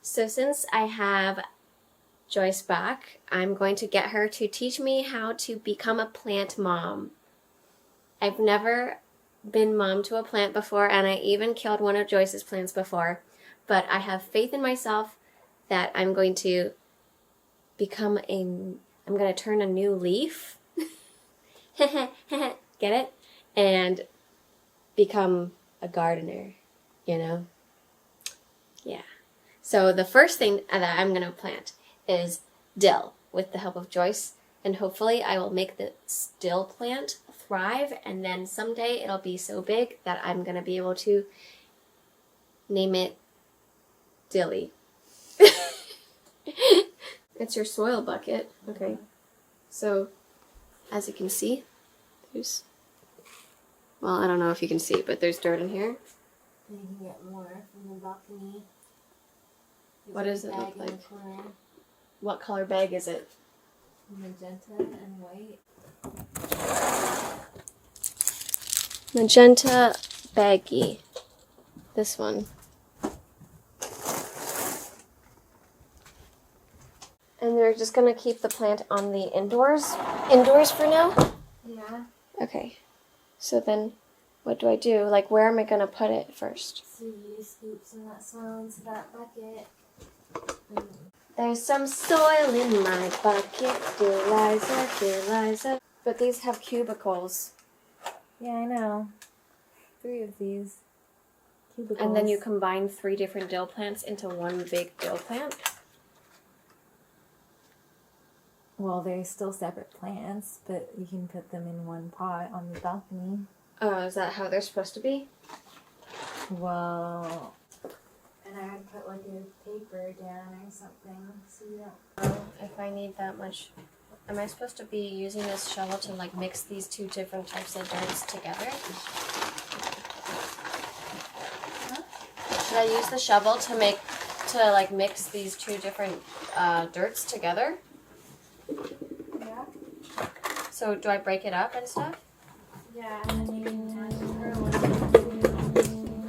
So since I have Joyce back, I'm going to get her to teach me how to become a plant mom. I've never been mom to a plant before, and I even killed one of Joyce's plants before, but I have faith in myself that I'm going to I'm going to turn a new leaf. Get it? And become a gardener, you know? Yeah. So the first thing that I'm going to plant is dill with the help of Joyce, and hopefully I will make this dill plant thrive, and then someday it'll be so big that I'm going to be able to name it Dilly. It's your soil bucket. Okay. So, as you can see, well, I don't know if you can see, but there's dirt in here. You can get more from the balcony. What does it look like? What color bag is it? Magenta and white. Magenta baggy. This one. And they're just gonna keep the plant on the indoors for now? Yeah. Okay. So then, what do I do? Like, where am I gonna put it first? So you scoop some of that soil into that bucket. There's some soil in my bucket, dear Liza. But these have cubicles. Yeah, I know. 3 of these cubicles. And then you combine 3 different dill plants into one big dill plant? Well, they're still separate plants, but you can put them in one pot on the balcony. Oh, is that how they're supposed to be? Well, and I would put like a paper down or something so you don't... Oh, if I need that much... Am I supposed to be using this shovel to like mix these 2 different types of dirts together? Huh? Should I use the shovel to mix these 2 different dirts together? Yeah. So do I break it up and stuff? Yeah, and then you can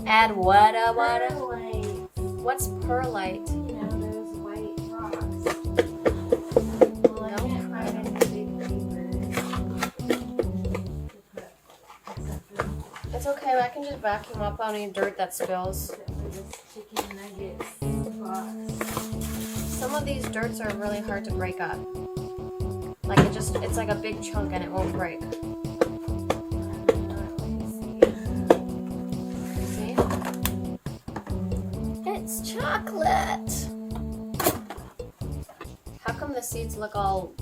Add what? perlite. What's perlite? You know, those white rocks. Well, I can't find any big paper. It's okay, I can just vacuum up any dirt that spills. For this chicken nuggets box. Some of these dirts are really hard to break up. Like it's like a big chunk and it won't break. See? It's chocolate! How come the seeds look all,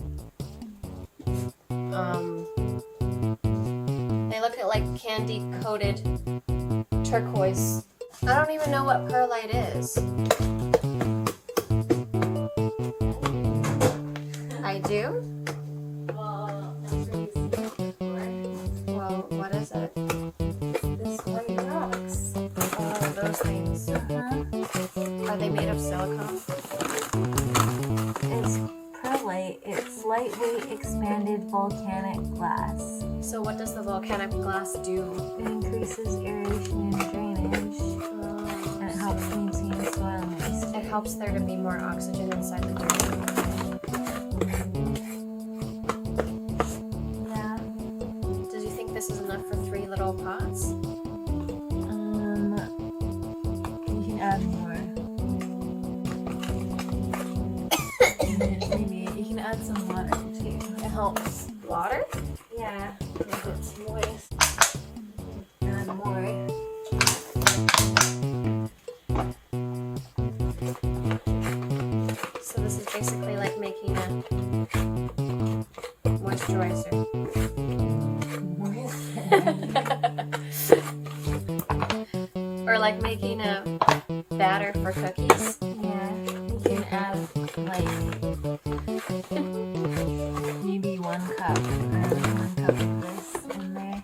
they look like candy coated turquoise. I don't even know what perlite is. I do? Well, I'm sure you've seen it before. Well, what is it? This white rocks. Oh, those things. Are they made of silicone? It's perlite. It's lightweight expanded volcanic glass. So what does the volcanic glass do? It increases aeration and drainage, and it helps maintain soil moisture. It helps there to be more oxygen inside the dirt. Yeah. Does you think this is enough for 3 little pots? You can add more. Maybe you can add some water too. It helps. Water? Yeah, if it's moist. Add more. So this is basically like making a moisturizer. Or like making a batter for cookies. Yeah, you can add like maybe 1 cup or 1 cup of this in there.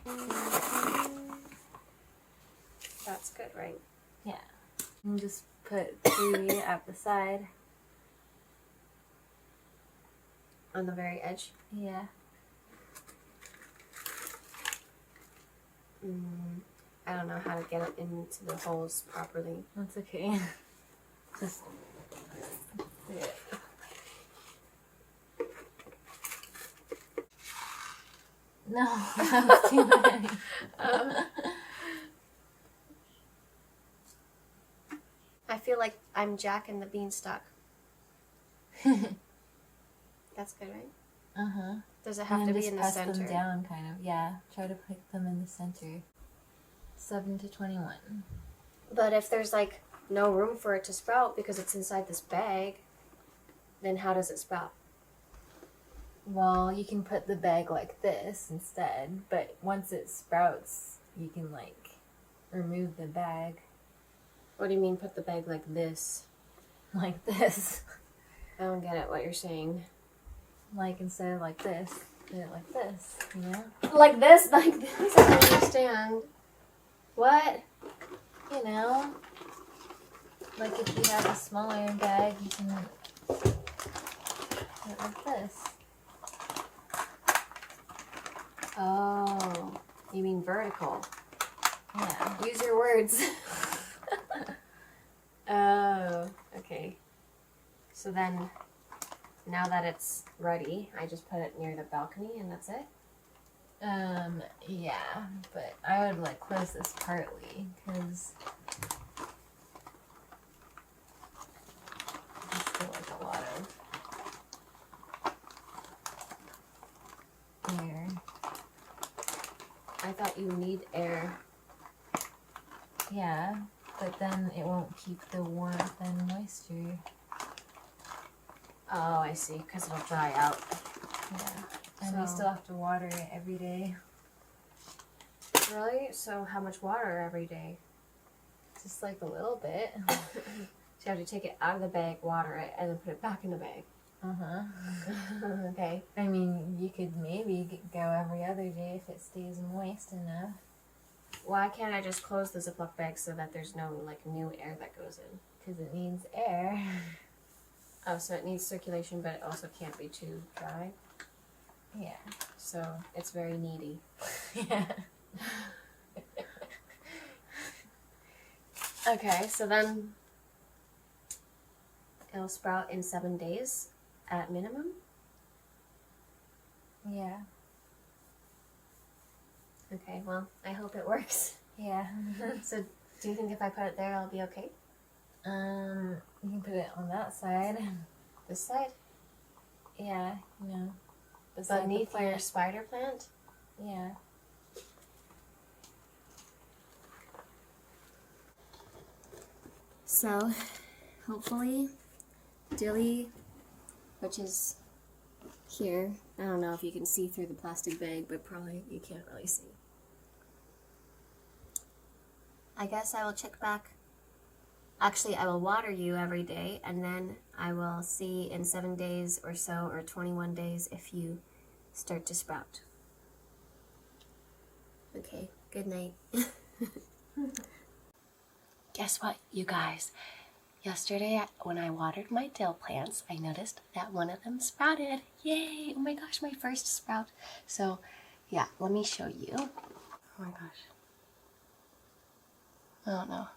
That's good, right? Yeah. And just put 3 at the side. On the very edge. Yeah. I don't know how to get it into the holes properly. That's okay. Just do it. No, that's too many. I feel like I'm Jack and the Beanstalk. That's good, right? Uh-huh. Does it have to be in the press center? them down, kind of. Yeah, try to put them in the center. 7 to 21. But if there's like no room for it to sprout because it's inside this bag, then how does it sprout? Well, you can put the bag like this instead, but once it sprouts, you can like remove the bag What do you mean put the bag like this? like this. I don't get it what you're saying. Like instead of like this, put it like this, you know? Like this? Like this? I don't understand. What? You know? Like if you have a smaller bag, you can put it like this. Oh, you mean vertical. Yeah. Use your words. Oh, okay. So then, now that it's ready, I just put it near the balcony and that's it? Yeah, but I would like close this partly, because I just feel like a lot of air. I thought you need air. Yeah, but then it won't keep the warmth and moisture. Oh, I see, because it'll dry out. Yeah, and you So- still have to water it every day. Really? So how much water every day? Just like a little bit. So you have to take it out of the bag, water it, and then put it back in the bag. Uh-huh. Okay. I mean, you could maybe go every other day if it stays moist enough. Why can't I just close the Ziploc bag so that there's no, like, new air that goes in? Because it needs air. Oh, so it needs circulation, but it also can't be too dry. Yeah. So it's very needy. Yeah. Okay, so then it'll sprout in 7 days at minimum. Yeah. Okay, well, I hope it works. Yeah. So do you think if I put it there, I'll be okay? You can put it on that side. This side? Yeah, you know. beside the Beneath your plant. spider plant? Yeah. So, hopefully, Dilly, which is here, I don't know if you can see through the plastic bag, but probably you can't really see. I guess I will check back. Actually, I will water you every day, and then I will see in 7 days or so, or 21 days, if you start to sprout. Okay, good night. Guess what, you guys? Yesterday, when I watered my dill plants, I noticed that one of them sprouted. Yay! Oh my gosh, my first sprout. So, yeah, let me show you. Oh my gosh. I don't know.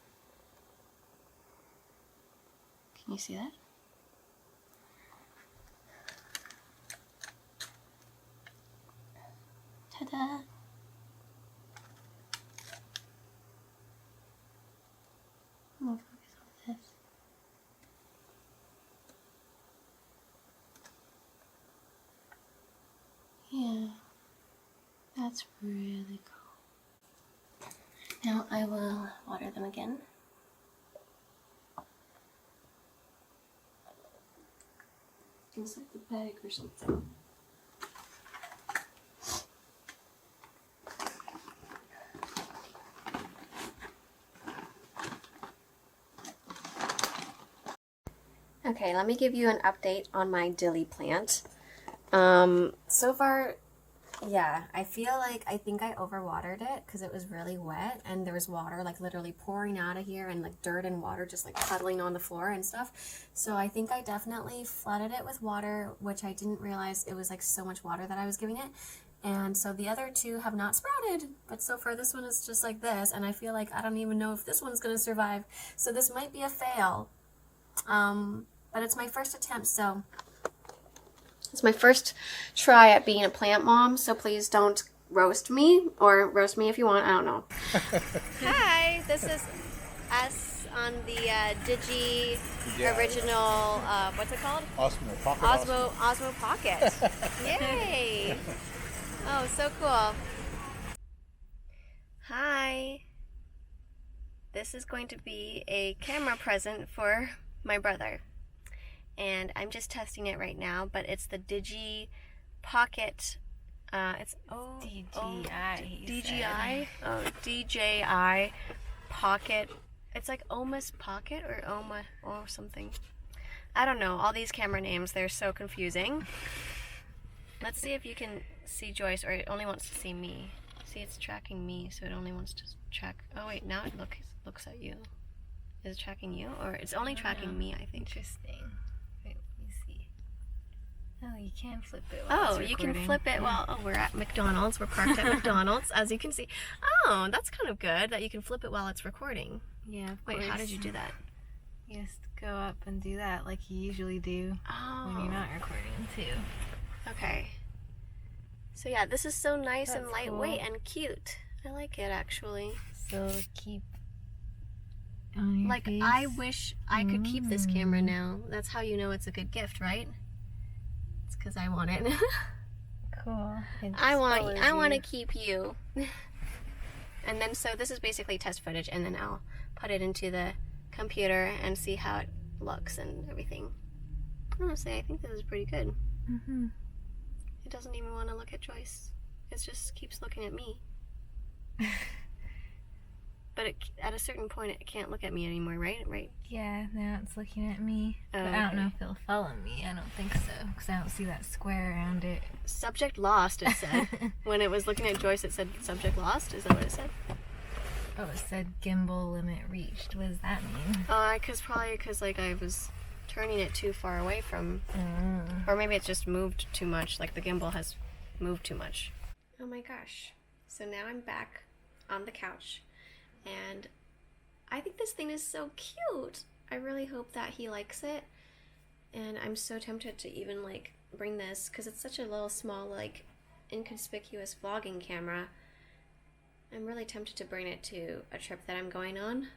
Can you see that? Ta-da! I'm gonna focus on this. Yeah, that's really cool. Now I will water them again. Inside the bag or something. Okay, let me give you an update on my dilly plant. So far, yeah, I feel like I think I overwatered it because it was really wet and there was water like literally pouring out of here and like dirt and water just like puddling on the floor and stuff. So I think I definitely flooded it with water, which I didn't realize it was like so much water that I was giving it. And so the other two have not sprouted, but so far this one is just like this, and I feel like I don't even know if this one's gonna survive. So this might be a fail. But it's my first attempt, so it's my first try at being a plant mom, so please don't roast me, or roast me if you want, I don't know. Hi, this is us on the Digi original, what's it called? Osmo Pocket. Osmo Pocket. Yay! Oh, so cool. Hi. This is going to be a camera present for my brother. And I'm just testing it right now, but it's the Digi Pocket. It's DJI Pocket. It's like Oma's Pocket or Oma or something. I don't know. All these camera names, they're so confusing. Let's see if you can see Joyce, or it only wants to see me. See, it's tracking me, so it only wants to track. Oh wait, now it looks at you. Is it tracking you, or it's only tracking me? I think. Interesting. Wait, let me see. Oh, you can flip it. While it's you can recording. flip it while we're at McDonald's. We're parked at McDonald's, as you can see. Oh, that's kind of good that you can flip it while it's recording. Yeah. Of Wait, course. how did you do that? You just go up and do that like you usually do when you're not recording too. Okay. So yeah, this is so nice and That's lightweight cool. and cute. I like it actually. So keep on your Like, face. I wish I could keep this camera now. That's how you know it's a good gift, right? It's because I want it. Cool. I want to keep you. And then, so this is basically test footage, and then I'll put it into the computer and see how it looks and everything. Honestly, I think this is pretty good. Mm-hmm. It doesn't even want to look at Joyce. It just keeps looking at me. But at a certain point, it can't look at me anymore, right? Right. Yeah, now it's looking at me. Oh, But I don't okay. know if it'll follow me. I don't think so, because I don't see that square around it. Subject lost, it said. When it was looking at Joyce, it said subject lost. Is that what it said? Oh, it said gimbal limit reached. What does that mean? Probably because like I was turning it too far away from, or maybe it's just moved too much. Like the gimbal has moved too much. Oh my gosh! So now I'm back on the couch, and I think this thing is so cute. I really hope that he likes it, and I'm so tempted to even like bring this because it's such a little small like inconspicuous vlogging camera. I'm really tempted to bring it to a trip that I'm going on.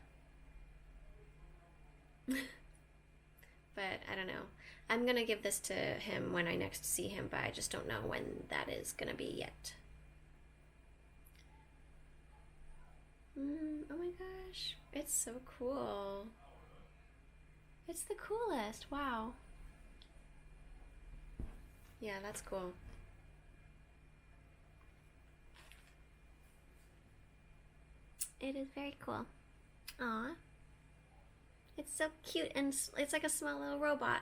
But I don't know. I'm gonna give this to him when I next see him, but I just don't know when that is gonna be yet. Oh my gosh, it's so cool. It's the coolest, wow. Yeah, that's cool. It is very cool. Aw. It's so cute, and it's like a small little robot.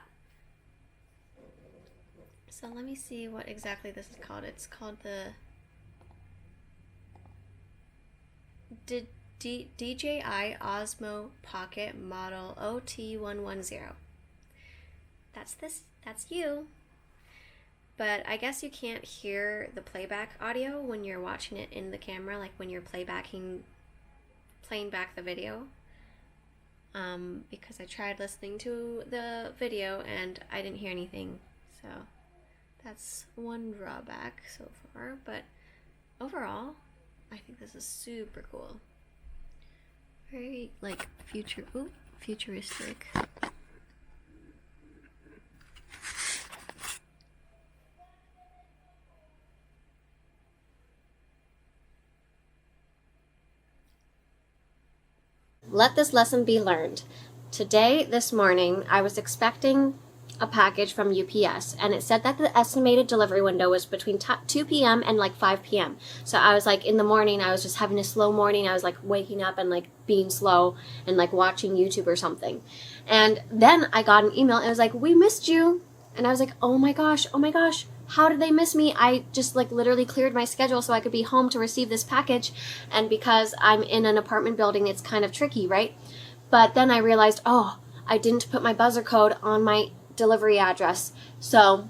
So let me see what exactly this is called. It's called the DJI Osmo Pocket Model OT110. That's you. But I guess you can't hear the playback audio when you're watching it in the camera, like when you're playing back the video. Because I tried listening to the video and I didn't hear anything, so that's one drawback so far, but overall I think this is super cool. Very like futuristic. Let this lesson be learned. Today, this morning, I was expecting a package from UPS, and it said that the estimated delivery window was between 2 p.m. and like 5 p.m. So I was like, in the morning, I was just having a slow morning. I was like waking up and like being slow and like watching YouTube or something. And then I got an email, and it was like, we missed you. And I was like, oh my gosh, how did they miss me? I just like literally cleared my schedule so I could be home to receive this package. And because I'm in an apartment building, it's kind of tricky, right? But then I realized, oh, I didn't put my buzzer code on my delivery address. So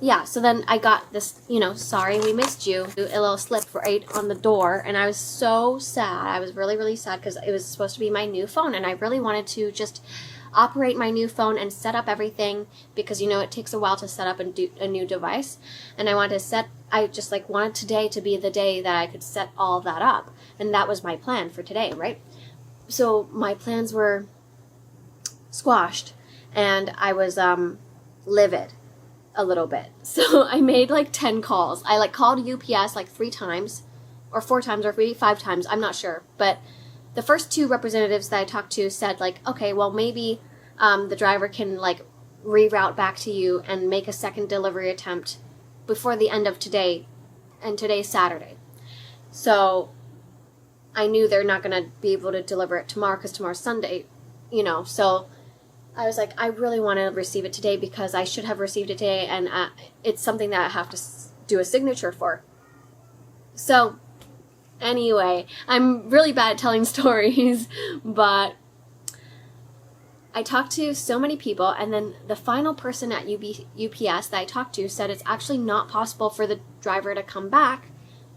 yeah, so then I got this, sorry we missed you, a little slip right on the door, and I was so sad. I was really, really sad because it was supposed to be my new phone, and I really wanted to just operate my new phone and set up everything because, it takes a while to set up a new device, and I just wanted today to be the day that I could set all that up, and that was my plan for today, right? So my plans were squashed, and I was livid a little bit. So I made 10 calls. I called UPS 3 times or 4 times or maybe 5 times. I'm not sure. But the first 2 representatives that I talked to said okay, well maybe the driver can reroute back to you and make a second delivery attempt before the end of today, and today's Saturday. So I knew they're not going to be able to deliver it tomorrow because tomorrow's Sunday, so I was I really want to receive it today because I should have received it today, and it's something that I have to do a signature for. So, anyway, I'm really bad at telling stories, but I talked to so many people, and then the final person at UPS that I talked to said it's actually not possible for the driver to come back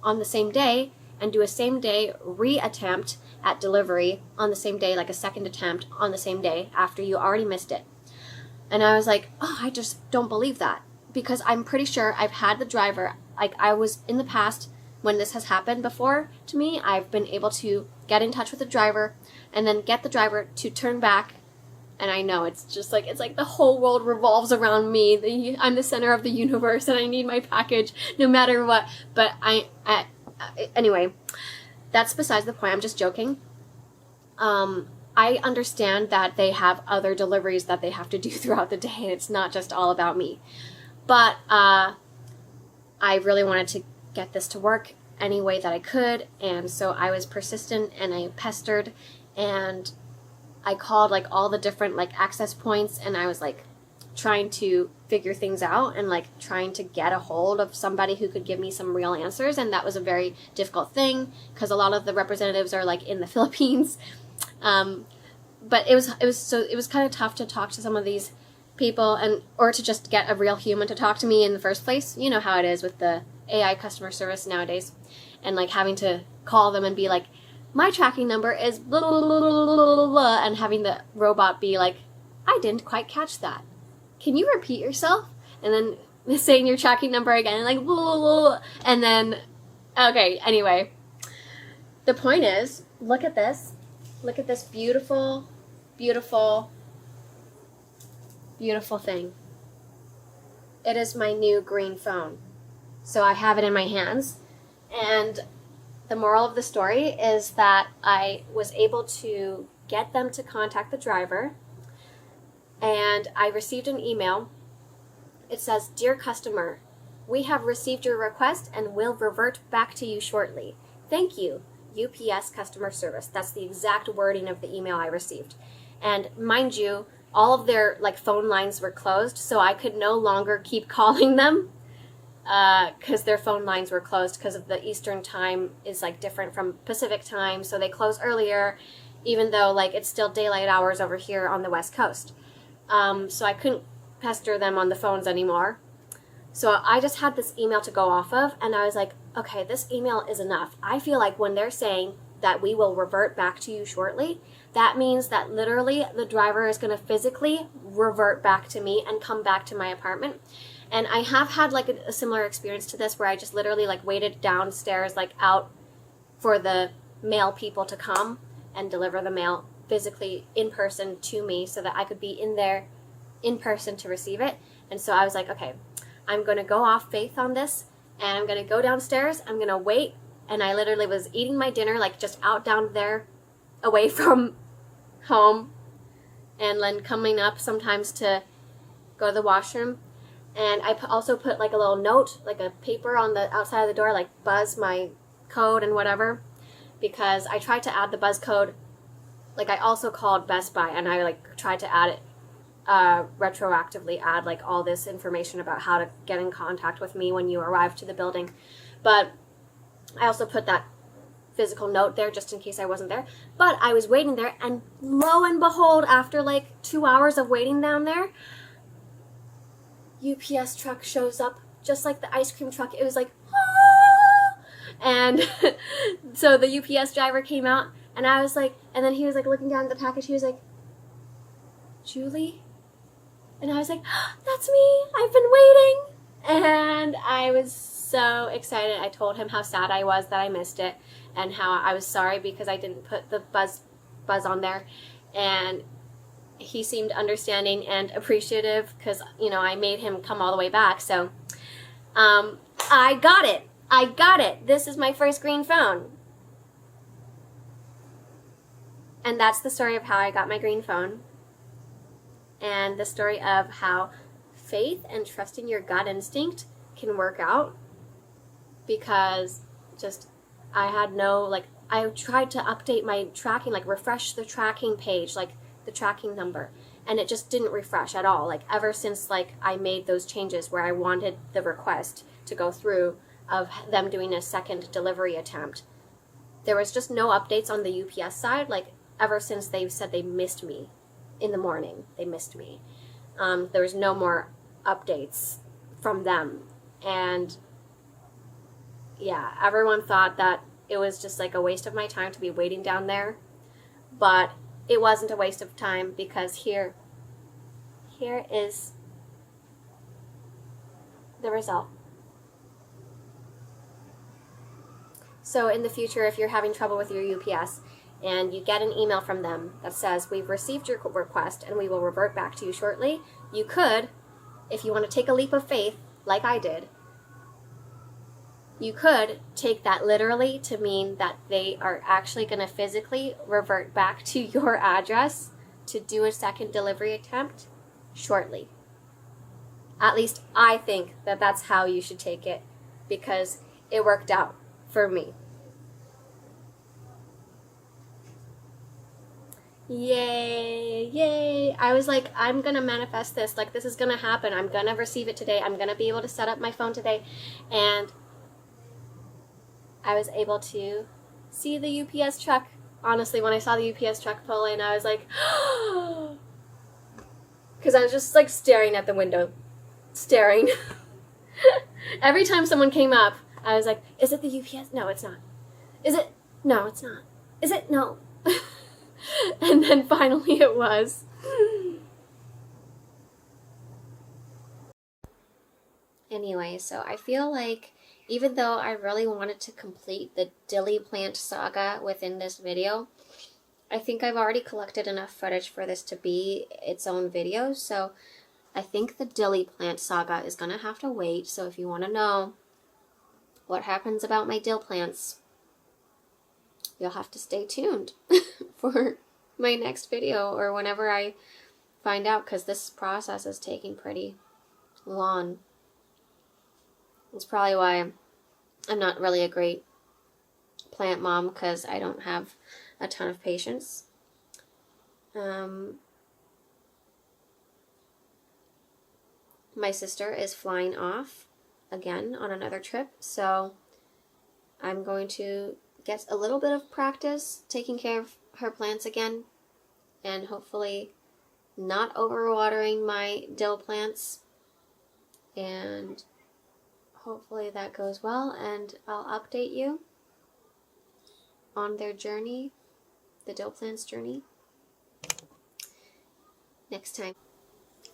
on the same day and do a same-day reattempt at delivery on the same day, a second attempt on the same day after you already missed it. And I was I just don't believe that, because I'm pretty sure I've had the driver, I was in the past when this has happened before to me, I've been able to get in touch with the driver and then get the driver to turn back. And I know it's just it's the whole world revolves around me. I'm the center of the universe and I need my package no matter what. But anyway, that's besides the point. I'm just joking. I understand that they have other deliveries that they have to do throughout the day, and it's not just all about me. But I really wanted to get this to work any way that I could, and so I was persistent and I pestered, and I called all the different access points, and I was trying to figure things out and trying to get a hold of somebody who could give me some real answers, and that was a very difficult thing because a lot of the representatives are in the Philippines. But it was kind of tough to talk to some of these people or to just get a real human to talk to me in the first place. You know how it is with the AI customer service nowadays, and having to call them and be my tracking number is blah, blah, blah, blah, blah, blah, and having the robot be I didn't quite catch that. Can you repeat yourself? And then saying your tracking number again, blah, blah, blah, and then, okay, anyway. The point is, look at this. Look at this beautiful, beautiful, beautiful thing. It is my new green phone. So I have it in my hands. And the moral of the story is that I was able to get them to contact the driver. And I received an email. It says, "Dear customer, we have received your request and will revert back to you shortly. Thank you, UPS customer service." That's the exact wording of the email I received. And mind you, all of their phone lines were closed, so I could no longer keep calling them because their phone lines were closed because of the Eastern time is different from Pacific time, so they close earlier, even though it's still daylight hours over here on the West Coast. So I couldn't pester them on the phones anymore. So I just had this email to go off of, and I was okay, this email is enough. I feel when they're saying that we will revert back to you shortly, that means that literally the driver is going to physically revert back to me and come back to my apartment. And I have had a similar experience to this where I just literally waited downstairs out for the mail people to come and deliver the mail physically in person to me so that I could be in there in person to receive it. And so I was okay, I'm going to go off faith on this, and I'm going to go downstairs, I'm going to wait. And I literally was eating my dinner just out down there away from home, and then coming up sometimes to go to the washroom. And I also put a little note, a paper on the outside of the door, buzz my code and whatever, because I tried to add the buzz code. I also called Best Buy, and I tried to add it retroactively, add all this information about how to get in contact with me when you arrive to the building. But I also put that physical note there just in case I wasn't there. But I was waiting there, and lo and behold, after 2 hours of waiting down there, UPS truck shows up, just like the ice cream truck. It was like, ah! And so the UPS driver came out, and I was like, and then he was like looking down at the package. He was like, Julie? And I was like, that's me. I've been waiting. And I was so excited. I told him how sad I was that I missed it, and how I was sorry because I didn't put the buzz on there. And he seemed understanding and appreciative because, you know, I made him come all the way back. So I got it. I got it. This is my first green phone. And that's the story of how I got my green phone. And the story of how faith and trusting your gut instinct can work out. Because just, I had no, like, I tried to update my tracking, like refresh the tracking page, like the tracking number, and it just didn't refresh at all. Like ever since like I made those changes where I wanted the request to go through of them doing a second delivery attempt, there was just no updates on the UPS side. Like ever since they said they missed me in the morning, they missed me. There was no more updates from them. And yeah, everyone thought that it was just like a waste of my time to be waiting down there. But it wasn't a waste of time, because here is the result. So in the future, if you're having trouble with your UPS and you get an email from them that says, we've received your request and we will revert back to you shortly, you could, if you want to take a leap of faith, like I did, you could take that literally to mean that they are actually going to physically revert back to your address to do a second delivery attempt shortly. At least I think that that's how you should take it, because it worked out for me. Yay, yay. I was like, I'm going to manifest this. Like, this is going to happen. I'm going to receive it today. I'm going to be able to set up my phone today. And I was able to see the UPS truck. Honestly, when I saw the UPS truck pull in, I was like, because I was just like staring at the window. Staring. Every time someone came up, I was like, is it the UPS? No, it's not. Is it? No, it's not. Is it? No. And then finally it was. Anyway, so I feel like even though I really wanted to complete the dilly plant saga within this video, I think I've already collected enough footage for this to be its own video. So I think the dilly plant saga is going to have to wait. So if you want to know what happens about my dill plants, you'll have to stay tuned for my next video or whenever I find out, because this process is taking pretty long. It's probably why I'm not really a great plant mom, because I don't have a ton of patience. My sister is flying off again on another trip, so I'm going to get a little bit of practice taking care of her plants again, and hopefully not overwatering my dill plants, and hopefully that goes well, and I'll update you on their journey, the dill plants journey, next time.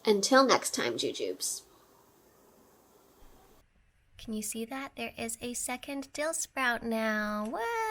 Until next time, Jujubes. Can you see that? There is a second dill sprout now. What?